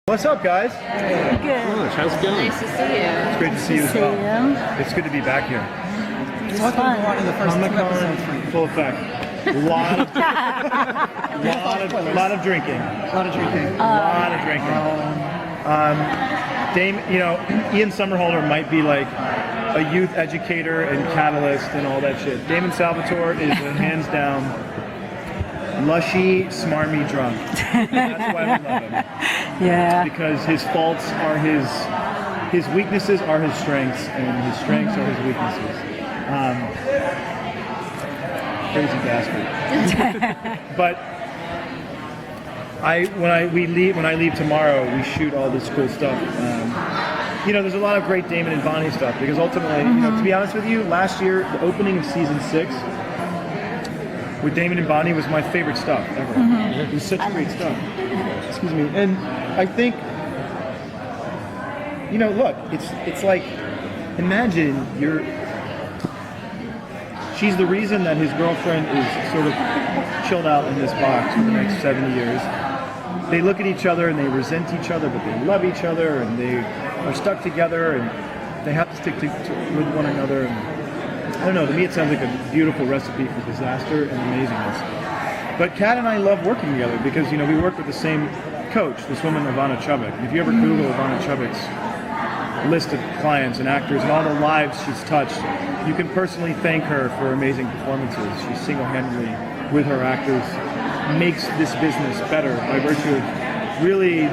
What's up, guys? Good. How's it going? Nice to see you. It's great to see you as well. It's good to be back here. It's fun. Comic-Con, full effect. Lot of drinking. Ian Somerhalder might be like a youth educator and catalyst and all that shit. Damon Salvatore is a hands down lushy, smarmy drunk. That's why we love him. Yeah. Because his faults are his weaknesses are his strengths, and his strengths are his weaknesses. Crazy bastard. But when I leave tomorrow, we shoot all this cool stuff. There's a lot of great Damon and Bonnie stuff because ultimately, to be honest with you, last year the opening of season 6 with Damon and Bonnie was my favorite stuff ever. It was such great stuff. Excuse me. And I think, look, it's like, imagine she's the reason that his girlfriend is sort of chilled out in this box for the next 70 years. They look at each other and they resent each other, but they love each other and they are stuck together and they have to stick with one another. And, I don't know, to me it sounds like a beautiful recipe for disaster and amazingness. But Kat and I love working together because, we work with the same coach, this woman, Ivana Chubbuck. And if you ever Google Ivana Chubbuck's list of clients and actors and all the lives she's touched, you can personally thank her for amazing performances. She single-handedly, with her actors, makes this business better by virtue of really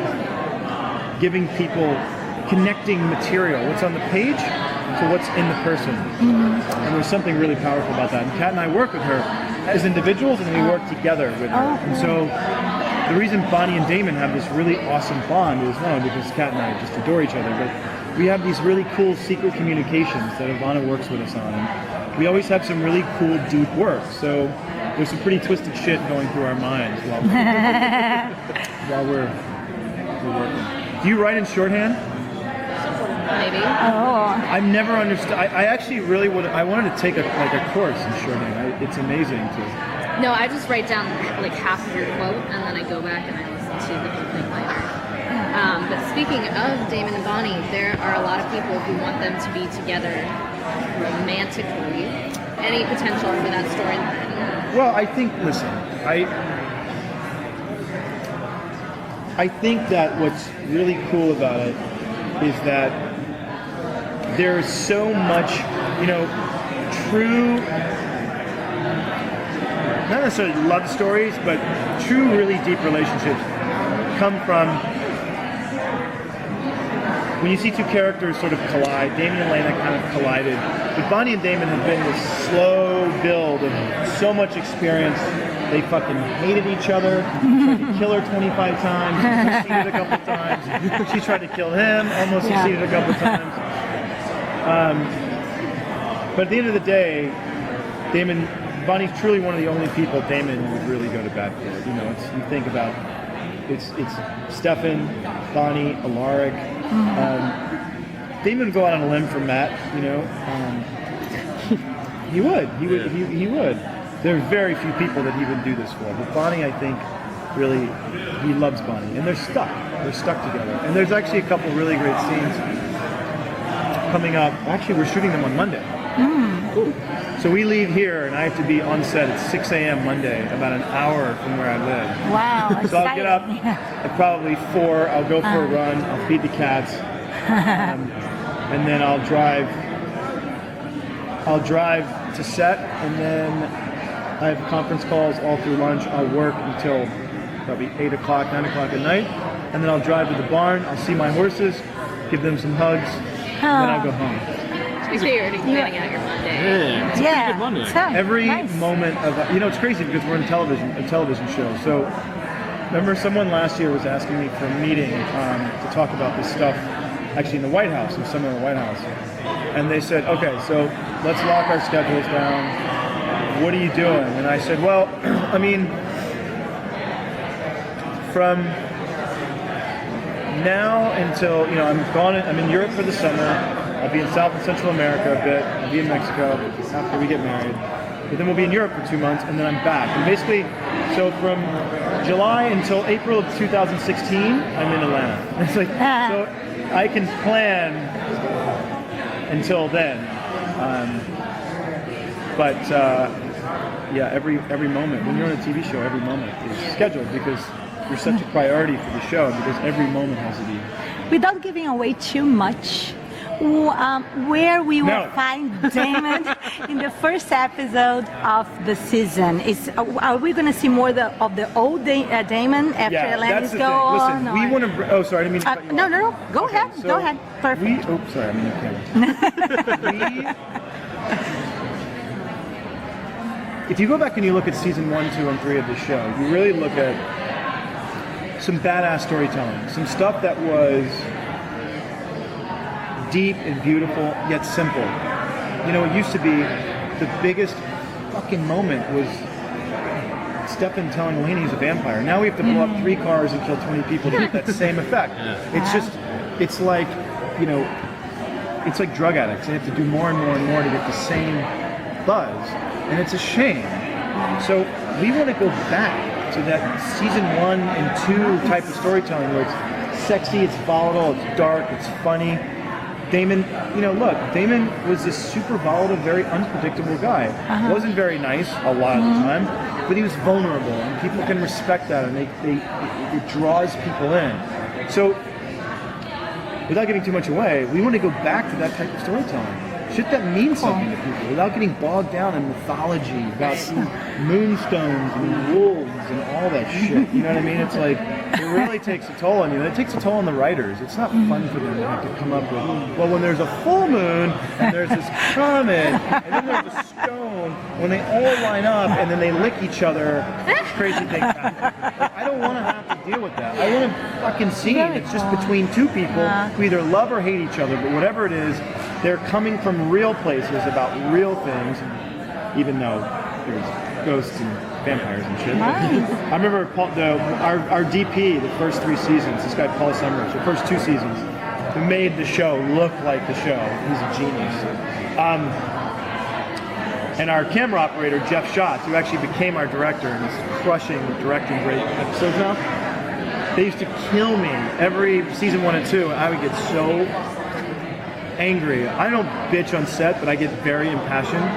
giving people connecting material, what's on the page to what's in the person. And there's something really powerful about that. And Kat and I work with her as individuals, and we work together with her. And so the reason Bonnie and Damon have this really awesome bond is not only because Kat and I just adore each other, but we have these really cool secret communications that Ivana works with us on. And we always have some really cool, deep work. So there's some pretty twisted shit going through our minds while we're working. Do you write in shorthand? Maybe. Oh. I've never understood. I actually really I wanted to take a course in shorthand. It's amazing to. No, I just write down like half of your quote and then I go back and I listen to the whole thing later. But speaking of Damon and Bonnie, there are a lot of people who want them to be together romantically. Any potential for that storyline? Well, I think. Listen, I think that what's really cool about it is that there's so much, true, not necessarily love stories, but true, really deep relationships come from when you see two characters sort of collide. Damon and Lena kind of collided. But Bonnie and Damon have been this slow build of so much experience. They fucking hated each other, tried to kill her 25 times, succeeded a couple times. She tried to kill him, almost succeeded a couple times. But at the end of the day, Bonnie's truly one of the only people Damon would really go to bat for. You think about, it's Stefan, Bonnie, Alaric. Damon would go out on a limb for Matt, He would. There are very few people that he would do this for. But Bonnie, I think, really, he loves Bonnie. And they're stuck. They're stuck together. And there's actually a couple really great scenes coming up. Actually, we're shooting them on Monday. Cool. So we leave here, and I have to be on set at 6 a.m. Monday, about an hour from where I live. Wow. So I'll get up at probably 4. I'll go for a run. I'll feed the cats. And then I'll drive to set, and then I have conference calls all through lunch. I'll work until probably 8 o'clock, 9 o'clock at night. And then I'll drive to the barn. I'll see my horses, give them some hugs, and then I'll go home. So you're already planning out your Monday. Yeah, it's a pretty good Monday. Every moment of, it's crazy because we're in a television show. So remember someone last year was asking me for a meeting to talk about this stuff, actually in the White House, in summer in the White House. And they said, okay, so let's lock our schedules down. What are you doing? And I said, well, from now until, I'm in Europe for the summer. I'll be in South and Central America a bit. I'll be in Mexico after we get married. but then we'll be in Europe for 2 months, and then I'm back. And basically, so from July until April of 2016, I'm in Atlanta. It's like, so I can plan until then. But yeah, every moment, when you're on a TV show, every moment is scheduled because you're such a priority for the show, because every moment has to be. Without giving away too much, where we will find Damon in the first episode of the season? Are we going to see more of the old Damon after Atlantis go on? Listen, we want to. Oh, sorry, I didn't mean to cut you off. No. Go ahead. So Go ahead. Perfect. Sorry, I'm in the camera. If you go back and you look at season 1, 2, and 3 of the show, you really look at some badass storytelling, some stuff that was deep and beautiful, yet simple. You know, it used to be the biggest fucking moment was Stefan telling Lainey he's a vampire. Now we have to blow up 3 cars and kill 20 people to get that same effect. It's like, you know, it's like drug addicts. They have to do more and more and more to get the same buzz, and it's a shame. So we want to go back to that season 1 and 2 type of storytelling where it's sexy, it's volatile, it's dark, it's funny. Damon, you know, look, Damon was this super volatile, very unpredictable guy. Wasn't very nice a lot of the time, but he was vulnerable, and people can respect that, and it draws people in. So, without giving too much away, we want to go back to that type of storytelling. Shit that means something to people, without getting bogged down in mythology about moonstones and wolves and all that shit. You know what I mean? It's like, it really takes a toll on you. It takes a toll on the writers. It's not fun for them to have to come up with, well, when there's a full moon, and there's this comet, and then there's a stone, when they all line up, and then they lick each other, crazy things happen. Like, I don't want to have to deal with that. I want a fucking scene. It's just between 2 people who either love or hate each other, but whatever it is, they're coming from real places about real things, even though there's ghosts and vampires and shit. Nice. I remember our DP, the first 3 seasons, this guy Paul Summers, the first 2 seasons, who made the show look like the show. He's a genius. And our camera operator, Jeff Schatz, who actually became our director and is crushing directing great episodes now, they used to kill me every season 1 and 2. I would get so angry. I don't bitch on set, but I get very impassioned.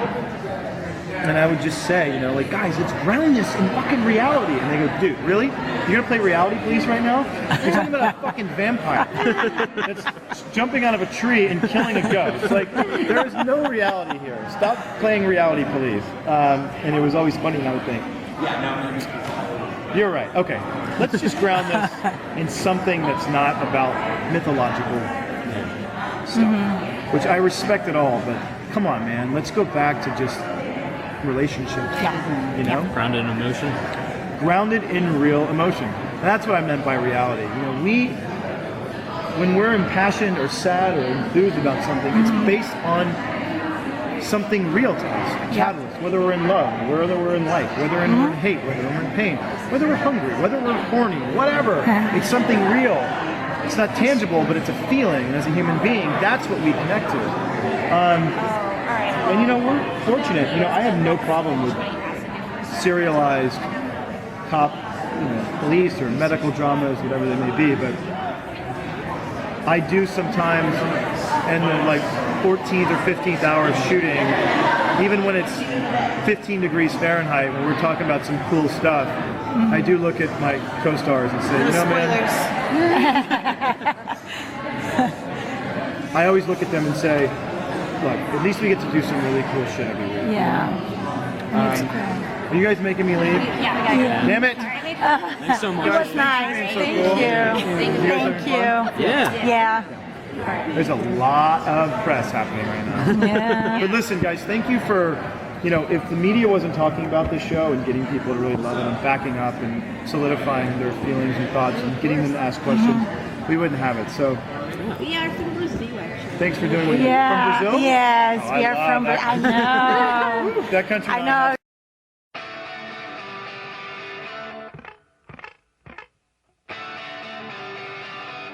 And I would just say, you know, like, guys, let's ground this in fucking reality. And they go, dude, really? You're gonna play reality police right now? You're talking about a fucking vampire that's jumping out of a tree and killing a ghost. Like, there is no reality here. Stop playing reality police. And it was always funny, I would think. You're right. Okay. Let's just ground this in something that's not about mythological stuff, which I respect it all, but come on, man. Let's go back to just relationships. You know? Grounded in emotion. Grounded in real emotion. And that's what I meant by reality. You know, when we're impassioned or sad or enthused about something, it's based on something real to us, a catalyst, whether we're in love, whether we're in life, whether we're in hate, whether we're in pain, whether we're hungry, whether we're horny, whatever. It's something real. It's not tangible, but it's a feeling. And as a human being, that's what we connect to. And you know, we're fortunate. You know, I have no problem with serialized cop, police or medical dramas, whatever they may be, but I do sometimes, in the like 14th or 15th hour of shooting, even when it's 15 degrees Fahrenheit, when we're talking about some cool stuff, I do look at my co-stars and say, you know, man, I always look at them and say, look, at least we get to do some really cool shit every week. Are you guys making me leave? Yeah. Damn it! Thanks so much. It was nice. So Thank cool. you. Thank you. Yeah. There's a lot of press happening right now. Yeah. But listen, guys, thank you for, you know, if the media wasn't talking about this show and getting people to really love it and backing up and solidifying their feelings and thoughts and getting them to ask questions, we wouldn't have it. So, We are from Brazil, actually. thanks for doing what you did. Yeah. From Brazil? Yes, Oh, we are love from that Brazil. I know. That country. I know.